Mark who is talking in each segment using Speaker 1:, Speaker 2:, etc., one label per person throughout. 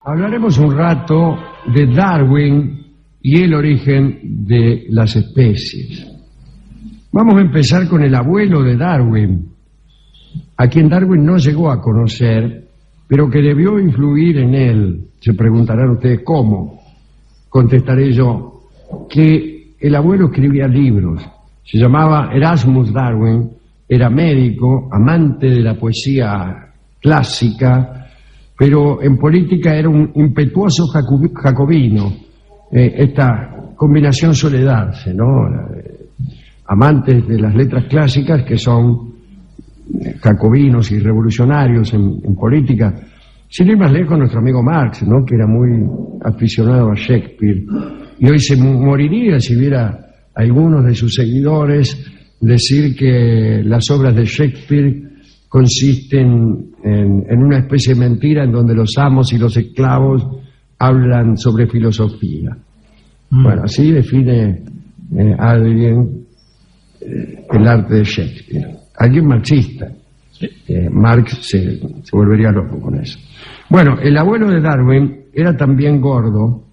Speaker 1: Hablaremos un rato de Darwin y el origen de las especies. Vamos a empezar con el abuelo de Darwin, a quien Darwin no llegó a conocer, pero que debió influir en él. Se preguntarán ustedes cómo. Contestaré yo que el abuelo escribía libros. Se llamaba Erasmus Darwin, era médico, amante de la poesía clásica, pero en política era un impetuoso jacobino. Esta combinación suele darse, ¿no? Amantes de las letras clásicas que son jacobinos y revolucionarios en política. Sin ir más lejos, nuestro amigo Marx, ¿no? Que era muy aficionado a Shakespeare. Y hoy se moriría si viera a algunos de sus seguidores decir que las obras de Shakespeare consisten en una especie de mentira en donde los amos y los esclavos hablan sobre filosofía. Bueno, así define alguien el arte de Shakespeare. Alguien marxista. Marx se volvería loco con eso. Bueno, el abuelo de Darwin era también gordo.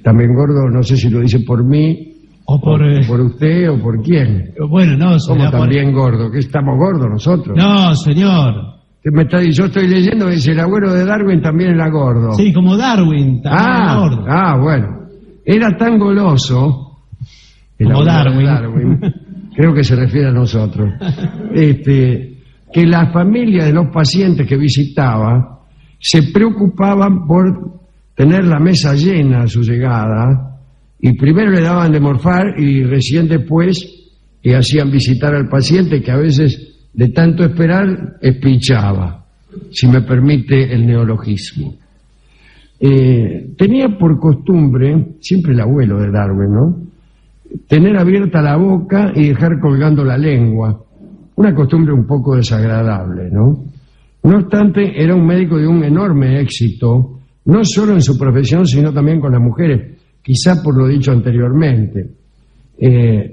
Speaker 1: También gordo, no sé si lo dice por mí, o por usted, o por quién.
Speaker 2: Bueno, no,
Speaker 1: ¿Cómo también gordo? ¿Que estamos gordos nosotros?
Speaker 2: No, señor.
Speaker 1: ¿Qué me está diciendo? Yo estoy leyendo que dice el abuelo de Darwin también era gordo.
Speaker 2: Sí, como Darwin, también era gordo.
Speaker 1: Bueno. Era tan goloso,
Speaker 2: como Darwin.
Speaker 1: Creo que se refiere a nosotros, que la familia de los pacientes que visitaba se preocupaban por tener la mesa llena a su llegada, y primero le daban de morfar y recién después le hacían visitar al paciente, que a veces de tanto esperar espichaba, si me permite el neologismo. Tenía por costumbre, siempre el abuelo de Darwin, ¿no?, tener abierta la boca y dejar colgando la lengua, una costumbre un poco desagradable, ¿no? No obstante, era un médico de un enorme éxito, no solo en su profesión, sino también con las mujeres, quizá por lo dicho anteriormente.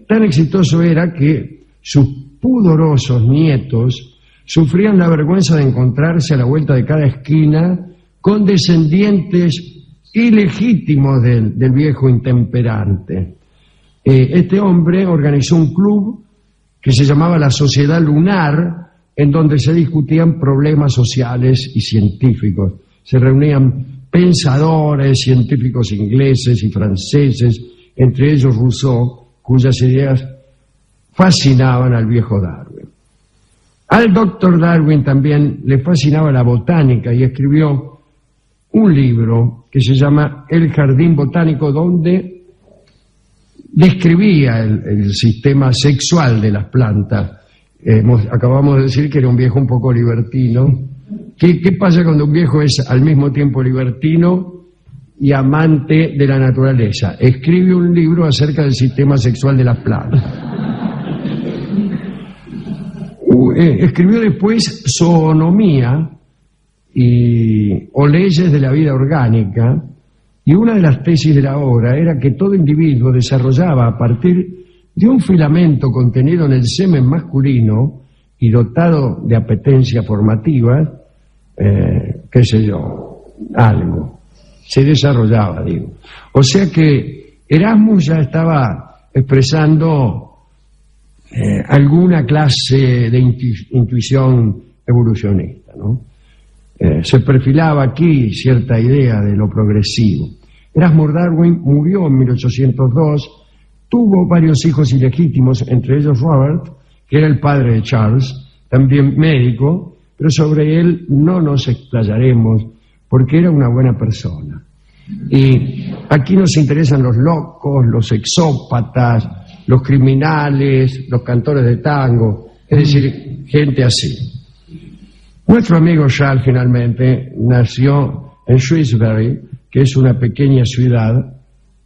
Speaker 1: Tan exitoso era que sus pudorosos nietos sufrían la vergüenza de encontrarse a la vuelta de cada esquina con descendientes ilegítimos del viejo intemperante. Este hombre organizó un club que se llamaba la Sociedad Lunar, en donde se discutían problemas sociales y científicos. Se reunían pensadores, científicos ingleses y franceses, entre ellos Rousseau, cuyas ideas fascinaban al viejo Darwin. Al doctor Darwin también le fascinaba la botánica y escribió un libro que se llama El Jardín Botánico, donde describía el sistema sexual de las plantas. Acabamos de decir que era un viejo un poco libertino. ¿Qué pasa cuando un viejo es al mismo tiempo libertino y amante de la naturaleza? Escribe un libro acerca del sistema sexual de las plantas. Escribió después Zoonomía o Leyes de la Vida Orgánica, y una de las tesis de la obra era que todo individuo desarrollaba a partir de un filamento contenido en el semen masculino y dotado de apetencia formativa, qué sé yo, algo. Se desarrollaba, digo. O sea que Erasmus ya estaba expresando alguna clase de intuición evolucionista, ¿no? Se perfilaba aquí cierta idea de lo progresivo. Erasmus Darwin murió en 1802, tuvo varios hijos ilegítimos, entre ellos Robert, que era el padre de Charles, también médico, pero sobre él no nos explayaremos porque era una buena persona. Y aquí nos interesan los locos, los exópatas, los criminales, los cantores de tango, es decir, gente así. Nuestro amigo Charles finalmente nació en Shrewsbury, que es una pequeña ciudad,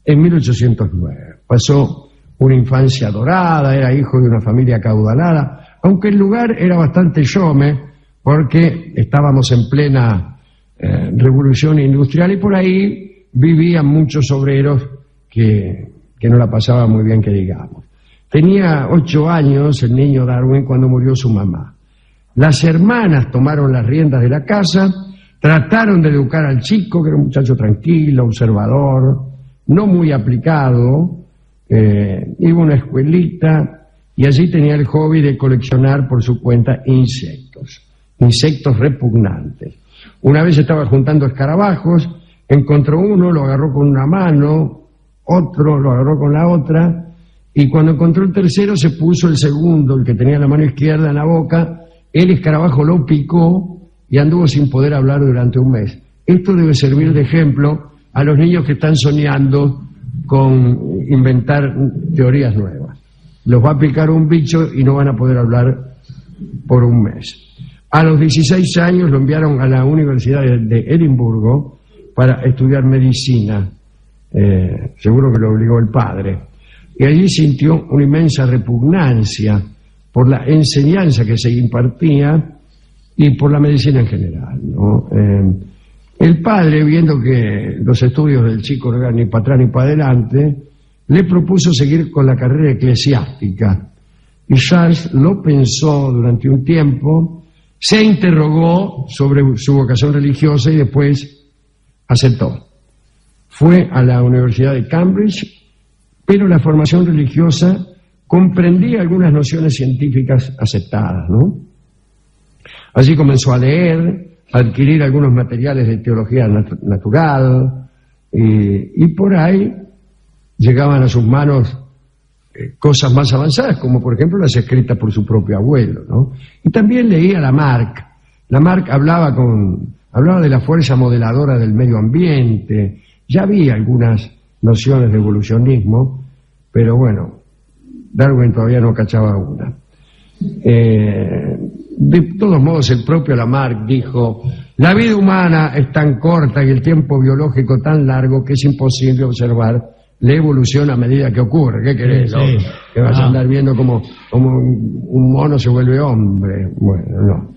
Speaker 1: en 1809. Pasó una infancia dorada, era hijo de una familia acaudalada, aunque el lugar era bastante showme, porque estábamos en plena revolución industrial y por ahí vivían muchos obreros que no la pasaban muy bien, que digamos. Tenía 8 años el niño Darwin cuando murió su mamá. Las hermanas tomaron las riendas de la casa Trataron de educar al chico, que era un muchacho tranquilo, observador, no muy aplicado. Iba a una escuelita y allí tenía el hobby de coleccionar por su cuenta insectos repugnantes. Una vez estaba juntando escarabajos, encontró uno, lo agarró con una mano, otro lo agarró con la otra, y cuando encontró el tercero se puso el segundo, el que tenía la mano izquierda, en la boca. El escarabajo lo picó y anduvo sin poder hablar durante un mes. Esto debe servir de ejemplo a los niños que están soñando con inventar teorías nuevas. Los va a picar un bicho y no van a poder hablar por un mes. A los 16 años lo enviaron a la Universidad de Edimburgo para estudiar medicina. Seguro que lo obligó el padre. Y allí sintió una inmensa repugnancia por la enseñanza que se impartía y por la medicina en general, ¿no? El padre, viendo que los estudios del chico no eran ni para atrás ni para adelante, le propuso seguir con la carrera eclesiástica. Y Charles lo pensó durante un tiempo, se interrogó sobre su vocación religiosa y después aceptó. Fue a la Universidad de Cambridge, pero la formación religiosa comprendía algunas nociones científicas aceptadas, ¿no? Allí comenzó a leer, a adquirir algunos materiales de teología natural, y por ahí llegaban a sus manos cosas más avanzadas, como por ejemplo las escritas por su propio abuelo, ¿no? Y también leía Lamarck. Lamarck hablaba de la fuerza modeladora del medio ambiente. Ya había algunas nociones de evolucionismo, pero bueno, Darwin todavía no cachaba una. De todos modos, el propio Lamarck dijo: la vida humana es tan corta y el tiempo biológico tan largo que es imposible observar la evolución a medida que ocurre. ¿Qué querés? Sí. ¿No? Que vas a andar viendo como un mono se vuelve hombre. Bueno, no.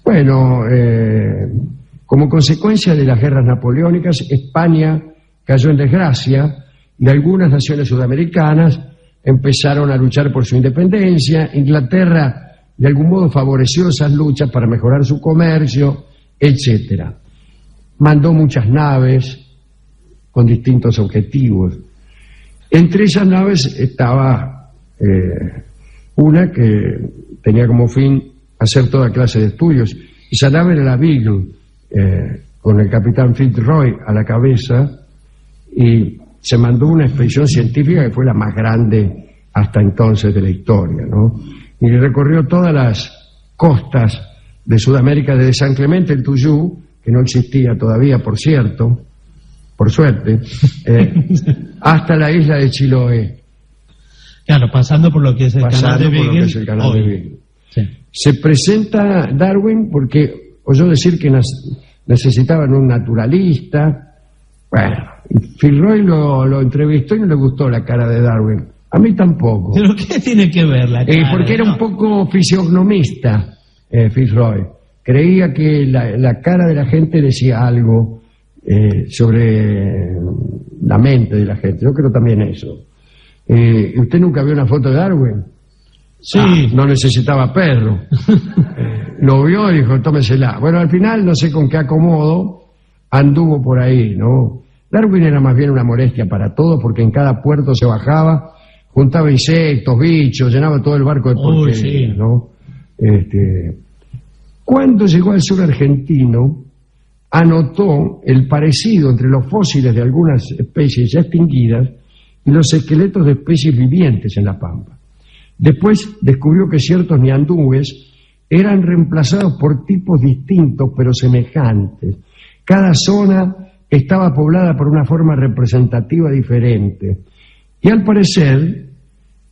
Speaker 1: Bueno, como consecuencia de las guerras napoleónicas, España cayó en desgracia y algunas naciones sudamericanas empezaron a luchar por su independencia. Inglaterra de algún modo favoreció esas luchas para mejorar su comercio, etcétera. Mandó muchas naves con distintos objetivos. Entre esas naves estaba una que tenía como fin hacer toda clase de estudios. Esa nave era la Beagle, con el capitán Fitzroy a la cabeza, y se mandó una expedición científica que fue la más grande hasta entonces de la historia, ¿no? Y recorrió todas las costas de Sudamérica, desde San Clemente el Tuyú, que no existía todavía, por cierto, por suerte, hasta la isla de Chiloé.
Speaker 2: Claro, pasando por lo que es el canal de Beagle. Sí.
Speaker 1: Se presenta Darwin porque oyó decir que necesitaban un naturalista. Bueno, Fitzroy lo entrevistó y no le gustó la cara de Darwin. A mí tampoco.
Speaker 2: ¿Pero qué tiene que ver la cara?
Speaker 1: Porque era un poco fisionomista, Fitzroy. Creía que la cara de la gente decía algo sobre la mente de la gente. Yo creo también eso. ¿Usted nunca vio una foto de Darwin?
Speaker 2: Sí.
Speaker 1: No necesitaba perro. Lo vio y dijo, tómesela. Bueno, al final, no sé con qué acomodo, anduvo por ahí, ¿no? Darwin era más bien una molestia para todos, porque en cada puerto se bajaba, juntaba insectos, bichos, llenaba todo el barco de porquería, sí, ¿no? Cuando llegó al sur argentino, anotó el parecido entre los fósiles de algunas especies ya extinguidas y los esqueletos de especies vivientes en la Pampa. Después descubrió que ciertos ñandúes eran reemplazados por tipos distintos pero semejantes. Cada zona estaba poblada por una forma representativa diferente. Y al parecer,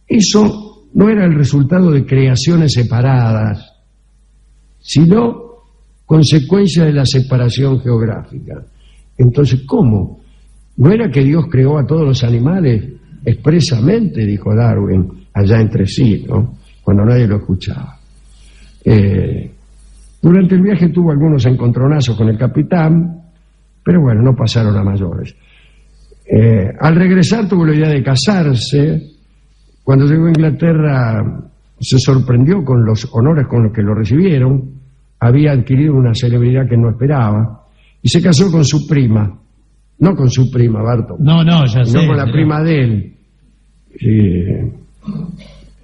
Speaker 1: eso no era el resultado de creaciones separadas, sino consecuencia de la separación geográfica. Entonces, ¿cómo? ¿No era que Dios creó a todos los animales expresamente, dijo Darwin, allá entre sí, ¿no? Cuando nadie lo escuchaba? Durante el viaje tuvo algunos encontronazos con el capitán, pero bueno, no pasaron a mayores. Al regresar tuvo la idea de casarse. Cuando llegó a Inglaterra se sorprendió con los honores con los que lo recibieron. había adquirido una celebridad que no esperaba y se casó con su prima, no con su prima, Barton.
Speaker 2: No, ya sé.
Speaker 1: No con la prima de él.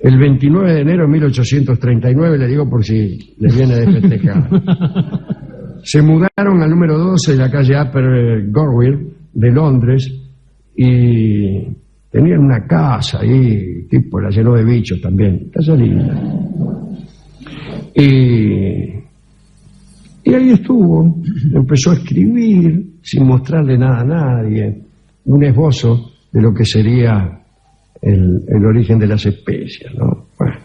Speaker 1: El 29 de enero de 1839, le digo por si le viene de festejar. Se mudaron al número 12 de la calle Upper Gorwell de Londres y tenían una casa ahí, tipo la llenó de bichos también, casa linda. Y ahí estuvo, empezó a escribir sin mostrarle nada a nadie, un esbozo de lo que sería el origen de las especias, ¿no? Bueno,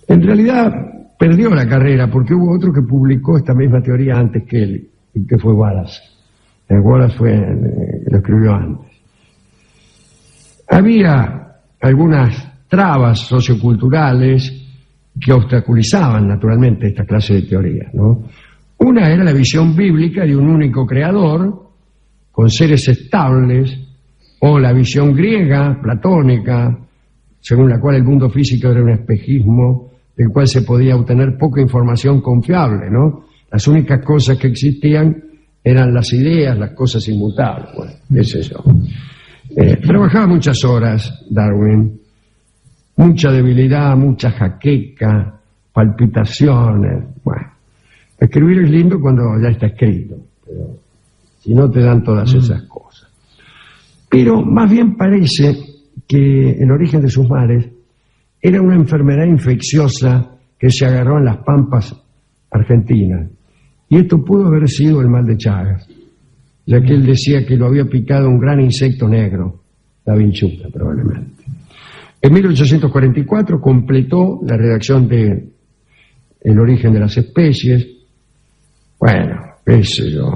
Speaker 1: en realidad perdió la carrera porque hubo otro que publicó esta misma teoría antes que él, y que fue Wallace. Wallace lo escribió antes. Había algunas trabas socioculturales que obstaculizaban naturalmente esta clase de teorías, ¿no? Una era la visión bíblica de un único creador con seres estables, o la visión griega, platónica, según la cual el mundo físico era un espejismo del cual se podía obtener poca información confiable, ¿no? Las únicas cosas que existían eran las ideas, las cosas inmutables. Bueno, qué sé yo. Trabajaba muchas horas Darwin, mucha debilidad, mucha jaqueca, palpitaciones. Bueno, escribir es lindo cuando ya está escrito, pero si no te dan todas esas cosas. Pero más bien parece que el origen de sus males era una enfermedad infecciosa que se agarró en las pampas argentinas. Y esto pudo haber sido el mal de Chagas, ya que él decía que lo había picado un gran insecto negro, la vinchuca probablemente. En 1844 completó la redacción de El origen de las especies. Bueno, qué sé yo,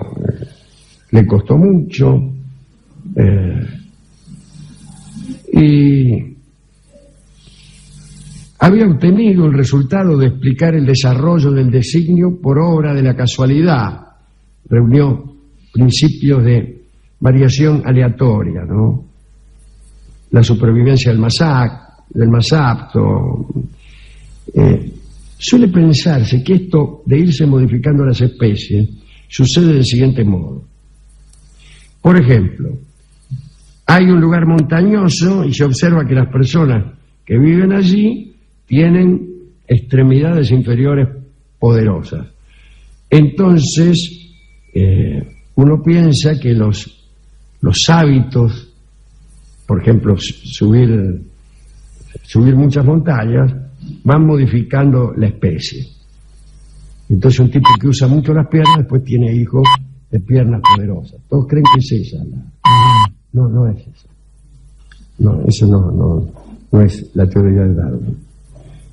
Speaker 1: le costó mucho. Y había obtenido el resultado de explicar el desarrollo del designio por obra de la casualidad. Reunió principios de variación aleatoria, ¿no? La supervivencia del más apto. Suele pensarse que esto de irse modificando las especies sucede del siguiente modo. Por ejemplo, hay un lugar montañoso y se observa que las personas que viven allí tienen extremidades inferiores poderosas. Entonces, uno piensa que los hábitos, por ejemplo, subir muchas montañas, van modificando la especie. Entonces un tipo que usa mucho las piernas después tiene hijos de piernas poderosas. Todos creen que es esa. No es esa. No, eso no es la teoría de Darwin.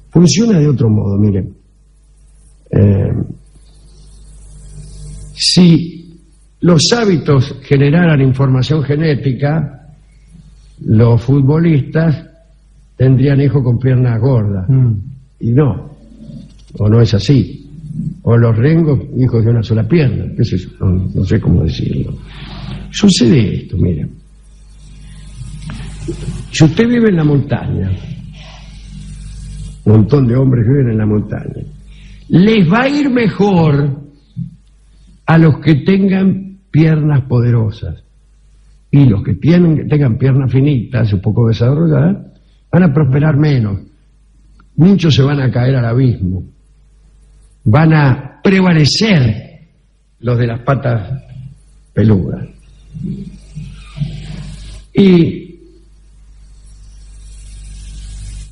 Speaker 1: Funciona de otro modo, miren. Si los hábitos generaran información genética, los futbolistas tendrían hijos con piernas gordas. Y no, o no es así. O los rengos, hijos de una sola pierna. ¿Qué es eso? No sé cómo decirlo. Sucede esto, miren. Si usted vive en la montaña, un montón de hombres viven en la montaña, les va a ir mejor a los que tengan piernas poderosas. Y los que tengan piernas finitas, un poco desarrolladas, van a prosperar menos. Muchos se van a caer al abismo. Van a prevalecer los de las patas peludas. Y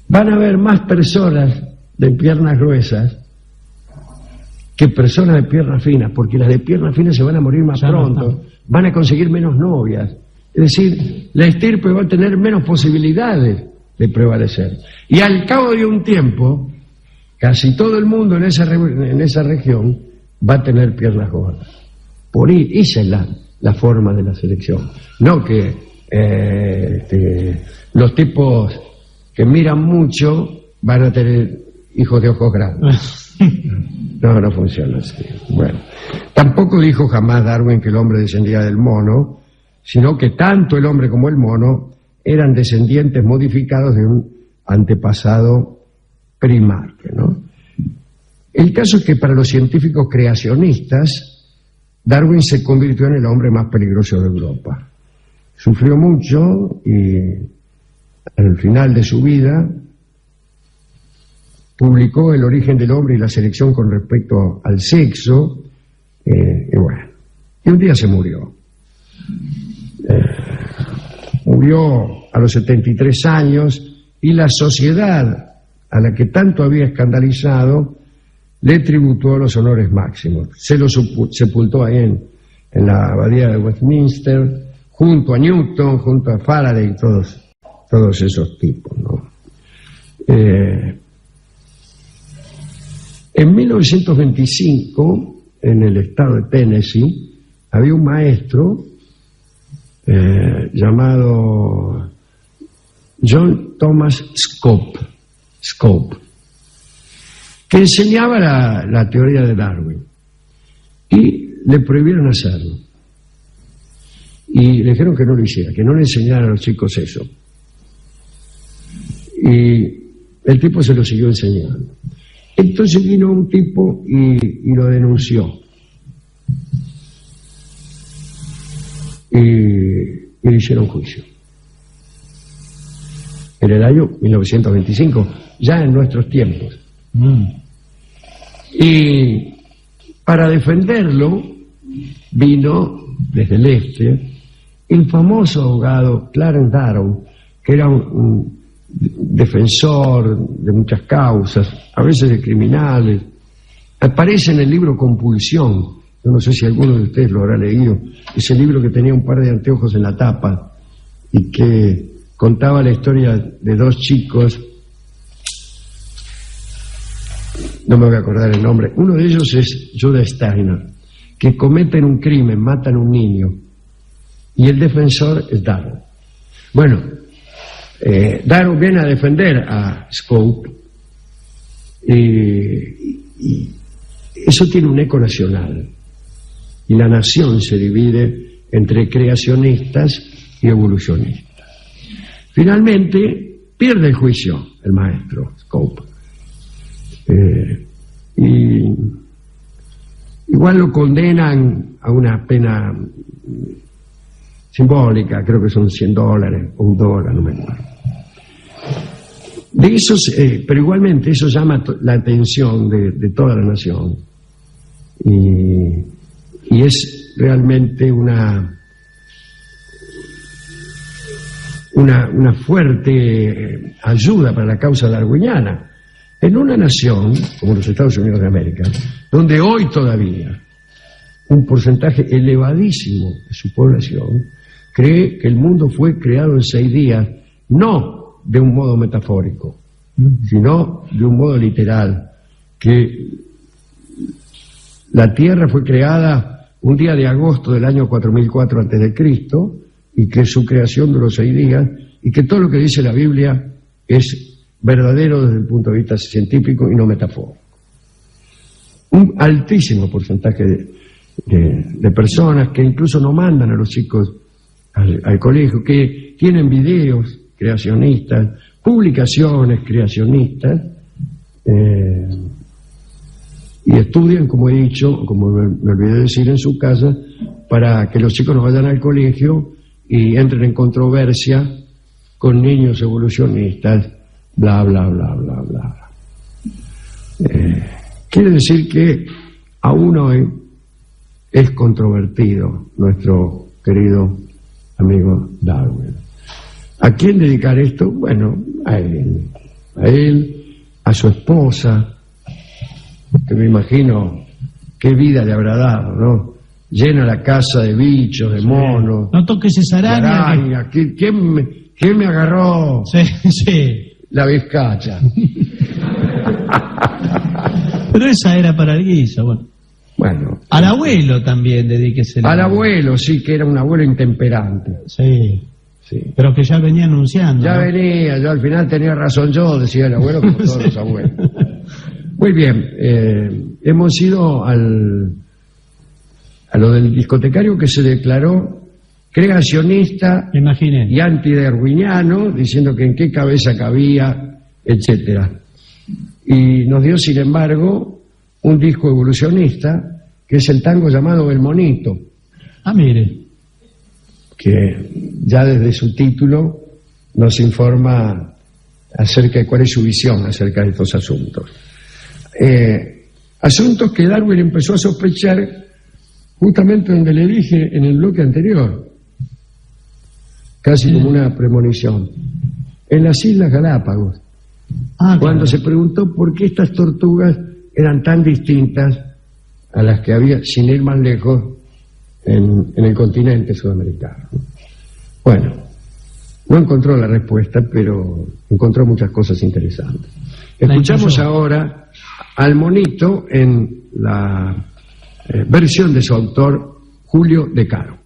Speaker 1: van a haber más personas de piernas gruesas que personas de piernas finas, porque las de piernas finas se van a morir más pronto, van a conseguir menos novias. Es decir, la estirpe va a tener menos posibilidades de prevalecer. Y al cabo de un tiempo, casi todo el mundo en esa región va a tener piernas gordas. Por ahí, esa es la forma de la selección. No que los tipos que miran mucho van a tener hijos de ojos grandes. No funciona así. Bueno, tampoco dijo jamás Darwin que el hombre descendía del mono, sino que tanto el hombre como el mono eran descendientes modificados de un antepasado primario, ¿no? El caso es que para los científicos creacionistas, Darwin se convirtió en el hombre más peligroso de Europa. Sufrió mucho y al final de su vida publicó El origen del hombre y la selección con respecto al sexo, y un día se murió. Murió a los 73 años y la sociedad a la que tanto había escandalizado le tributó los honores máximos. Se lo sepultó ahí en la abadía de Westminster, junto a Newton, junto a Faraday, todos esos tipos, ¿no? En 1925, en el estado de Tennessee, había un maestro llamado John Thomas Scope, que enseñaba la teoría de Darwin, y le prohibieron hacerlo. Y le dijeron que no lo hiciera, que no le enseñara a los chicos eso. Y el tipo se lo siguió enseñando. Entonces vino un tipo y lo denunció. Y le hicieron juicio. En el año 1925, ya en nuestros tiempos. Y para defenderlo vino desde el este el famoso abogado Clarence Darrow, que era un defensor de muchas causas, a veces de criminales. Aparece en el libro Compulsión. Yo no sé si alguno de ustedes lo habrá leído. Ese libro que tenía un par de anteojos en la tapa y que contaba la historia de dos chicos. No me voy a acordar el nombre. Uno de ellos es Judah Steiner, que cometen un crimen, matan a un niño, y el defensor es Darrow. Bueno, Darrow viene a defender a Scope, y eso tiene un eco nacional, y la nación se divide entre creacionistas y evolucionistas. Finalmente pierde el juicio el maestro Scope, y igual lo condenan a una pena simbólica, creo que son $100 o $1, no me acuerdo. De esos, pero igualmente eso llama la atención de toda la nación, y es realmente una fuerte ayuda para la causa darwiniana en una nación como los Estados Unidos de América, donde hoy todavía un porcentaje elevadísimo de su población cree que el mundo fue creado en 6 días, no de un modo metafórico, sino de un modo literal, que la Tierra fue creada un día de agosto del año 4004 a.C., y que su creación duró 6 días, y que todo lo que dice la Biblia es verdadero desde el punto de vista científico y no metafórico. Un altísimo porcentaje de personas que incluso no mandan a los chicos al colegio, que tienen videos creacionistas, publicaciones creacionistas, y estudian, como he dicho, como me olvidé de decir, en su casa, para que los chicos no vayan al colegio y entren en controversia con niños evolucionistas, bla, bla, bla, bla, bla. Quiere decir que aún hoy es controvertido nuestro querido amigo Darwin. ¿A quién dedicar esto? Bueno, a él, a su esposa, que me imagino qué vida le habrá dado, ¿no? Llena la casa de bichos, de monos.
Speaker 2: No toques esa araña.
Speaker 1: ¿Quién me agarró?
Speaker 2: Sí.
Speaker 1: La vizcacha.
Speaker 2: Pero esa era para el guiso, bueno. Al abuelo también dedíquese.
Speaker 1: Al abuelo, sí, que era un abuelo intemperante.
Speaker 2: Sí. Pero que ya venía anunciando.
Speaker 1: Ya venía, yo al final tenía razón yo, decía el abuelo, como todos los abuelos. Muy bien, hemos ido a lo del discotecario que se declaró creacionista y antidarwiniano, diciendo que en qué cabeza cabía, etcétera. Y nos dio, sin embargo, un disco evolucionista, que es el tango llamado El Monito.
Speaker 2: Ah, mire.
Speaker 1: Que ya desde su título nos informa acerca de cuál es su visión acerca de estos asuntos. Asuntos que Darwin empezó a sospechar justamente donde le dije en el bloque anterior, casi como una premonición, en las Islas Galápagos, cuando se preguntó por qué estas tortugas eran tan distintas a las que había, sin ir más lejos, en el continente sudamericano. Bueno, no encontró la respuesta, pero encontró muchas cosas interesantes. Escuchamos ahora al Monito en la versión de su autor, Julio De Caro.